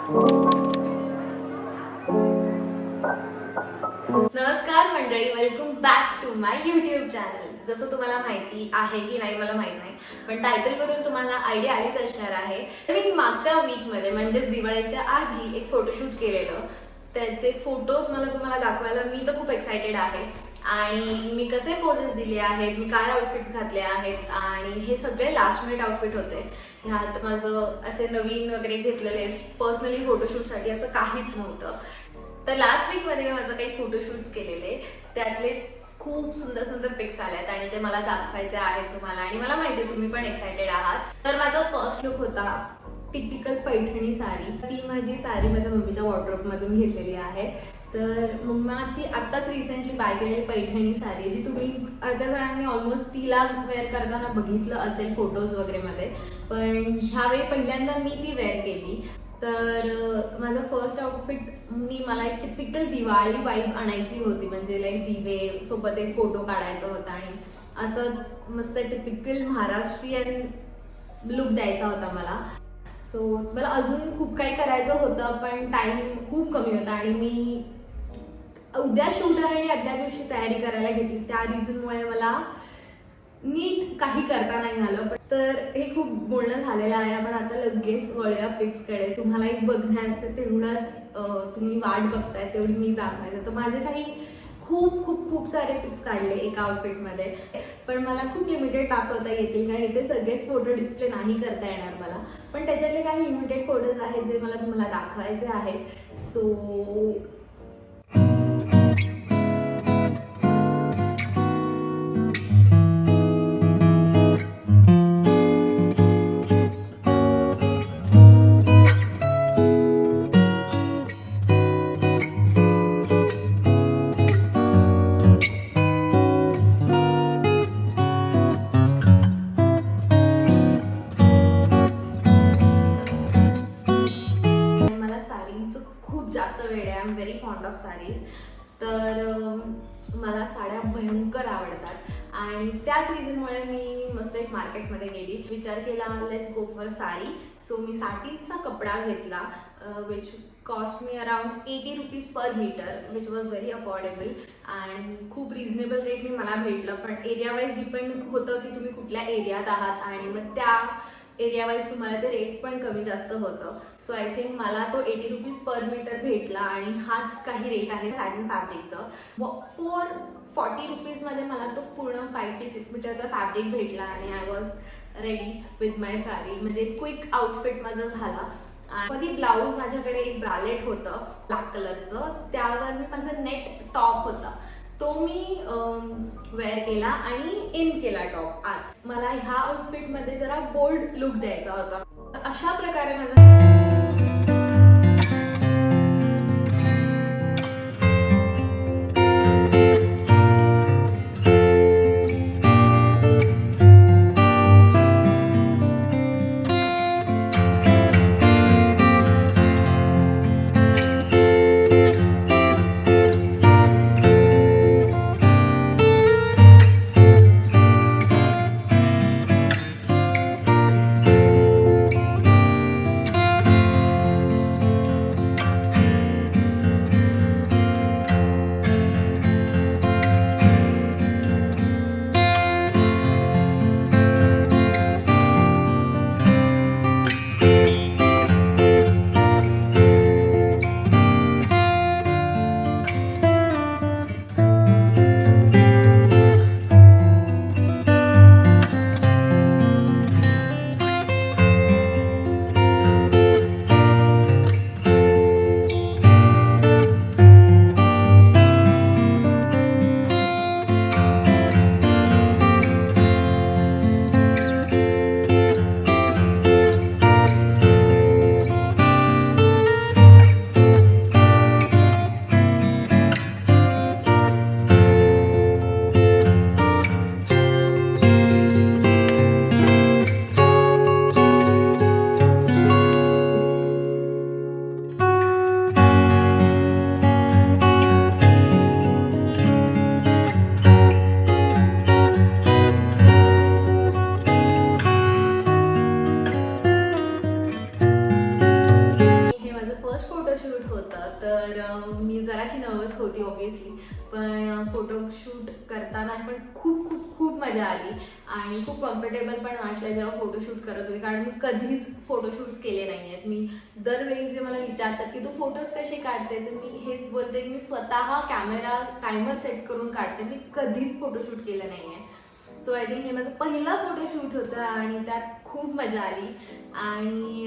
नमस्कार मंडळी, welcome back to my YouTube channel. जसं तुम्हाला माहिती आहे की नाही मला माहित नाही, पण टायटल वरून तुम्हाला आयडिया आलीच असणार आहे. मी मागच्या वीकमध्ये म्हणजेच दिवाळीच्या आधी एक फोटोशूट केलेलं. त्याचे फोटोज मला तुम्हाला दाखवायला मी तर खूप एक्सायटेड आहे. आणि मी कसे पोजेस दिले आहेत, मी काय आउटफिट्स घातले आहेत, आणि हे सगळे लास्ट मिनिट आउटफिट होते. ह्यात माझं असे नवीन वगैरे घेतलेले पर्सनली फोटोशूटसाठी असं काहीच नव्हतं. तर लास्ट वीकमध्ये मी माझं काही फोटोशूट्स केलेले, त्यातले खूप सुंदर सुंदर पिक्स आलेत आणि ते मला दाखवायचे आहेत तुम्हाला. आणि मला माहिती आहे तुम्ही पण एक्सायटेड आहात. तर माझा फर्स्ट लुक होता टिपिकल पैठणी साडी. ती माझी साडी माझ्या मम्मीच्या वॉर्डरोबमधून घेतलेली आहे. तर मम्माची आत्ताच रिसेंटली बाय केलेली पैठणी साडी, जी तुम्ही अर्ध्या जणांनी ऑलमोस्ट तिला वेअर करताना बघितलं असेल फोटोज वगैरे मध्ये, पण ह्यावेळी पहिल्यांदा मी ती वेअर केली. तर माझं फर्स्ट आउटफिट मला एक टिपिकल दिवाळी वाईब आणायची होती, म्हणजे लाईक दिवे सोबत एक फोटो काढायचा होता आणि असंच मस्त टिपिकल महाराष्ट्रीयन लुक द्यायचा होता मला. सो मला अजून खूप काही करायचं होतं, पण टाइम खूप कमी होता आणि मी उद्या शूट आहे आणि आदल्या दिवशी तयारी करायला घेतली. त्या रिझनमुळे मला नीट काही करता नाही आलं. तर हे खूप बोलणं झालेलं आहे. आपण आता लगेच वळूया पिक्सकडे. तुम्हाला एक बघण्याचं तेवढंच तुम्ही वाट बघताय तेवढी मी दाखवायचं. तर माझे काही खूप खूप खूप सारे पिक्स काढले एका आउटफिटमध्ये, पण मला खूप लिमिटेड दाखवता येतील कारण इथे सगळेच फोटो डिस्प्ले नाही करता येणार मला. पण त्याच्यातले काही लिमिटेड फोटोज आहेत जे मला तुम्हाला दाखवायचे आहेत. So I am very fond of sarees. तर मला साड्या भयंकर आवडतात आणि त्याच रिझनमुळे मी मस्त एक मार्केटमध्ये गेली. विचार केला let's go for sari. So मी साडीचा कपडा घेतला विच कॉस्ट मी around 80 rupees per metre, which was very affordable आणि खूप रिझनेबल रेट मी मला भेटलं. पण एरिया वाईज डिपेंड होतं की तुम्ही कुठल्या एरियात आहात आणि मग त्या एरिया वाईज तुम्हाला ते रेट पण कमी जास्त होतं. सो आय थिंक मला तो 80 रुपीज पर मीटर भेटला आणि हाच काही रेट आहे सॅटिन फॅब्रिकचं. 440 रुपीजमध्ये मला तो पूर्ण 5 ते 6 मीटरचा फॅब्रिक भेटला आणि आय वॉज रेडी विथ माय साडी. म्हणजे क्विक आउटफिट माझा झाला. कधी ब्लाऊज माझ्याकडे एक ब्रालेट होतं ब्लॅक कलरचं, त्यावर मी माझं नेट टॉप होता तो मी वेअर केला आणि इन केला टॉप आत. मला ह्या आउटफिटमध्ये जरा बोल्ड लुक द्यायचा होता. अशा प्रकारे माझा तर मी जराशी नर्वस होती ऑब्व्हियसली, पण फोटोशूट करताना पण खूप खूप खूप मजा आली आणि खूप कम्फर्टेबल पण वाटलं जेव्हा फोटोशूट करत होते, कारण मी कधीच फोटोशूट्स केले नाही आहेत. मी दरवेळी जे मला विचारतात की तू फोटोज कसे काढते, तर मी हेच बोलते की मी स्वतः कॅमेरा टायमर सेट करून काढते, मी कधीच फोटोशूट केलं नाही आहे. सो आय थिंक हे माझं पहिला फोटोशूट होतं आणि त्यात खूप मजा आली. आणि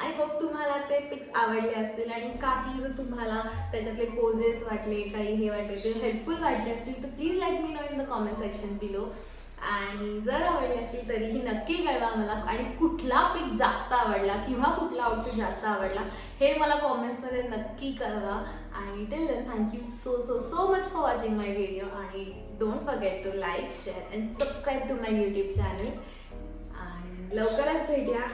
आय होप तुम्हाला ते पिक्स आवडले असतील आणि काही जर तुम्हाला त्याच्यातले पोजेस वाटले, काही हे वाटले, ते हेल्पफुल वाटले असतील तर please let me know in the comment section below. आणि जर आवडले असतील तरीही नक्की कळवा मला, आणि कुठला पिक जास्त आवडला किंवा कुठला आउटफिट जास्त आवडला हे मला कॉमेंट्समध्ये नक्की कळवा. आणि till then thank you so so so much for watching my video, आणि don't forget to like, share and subscribe to my YouTube channel. आणि लवकरच भेटूया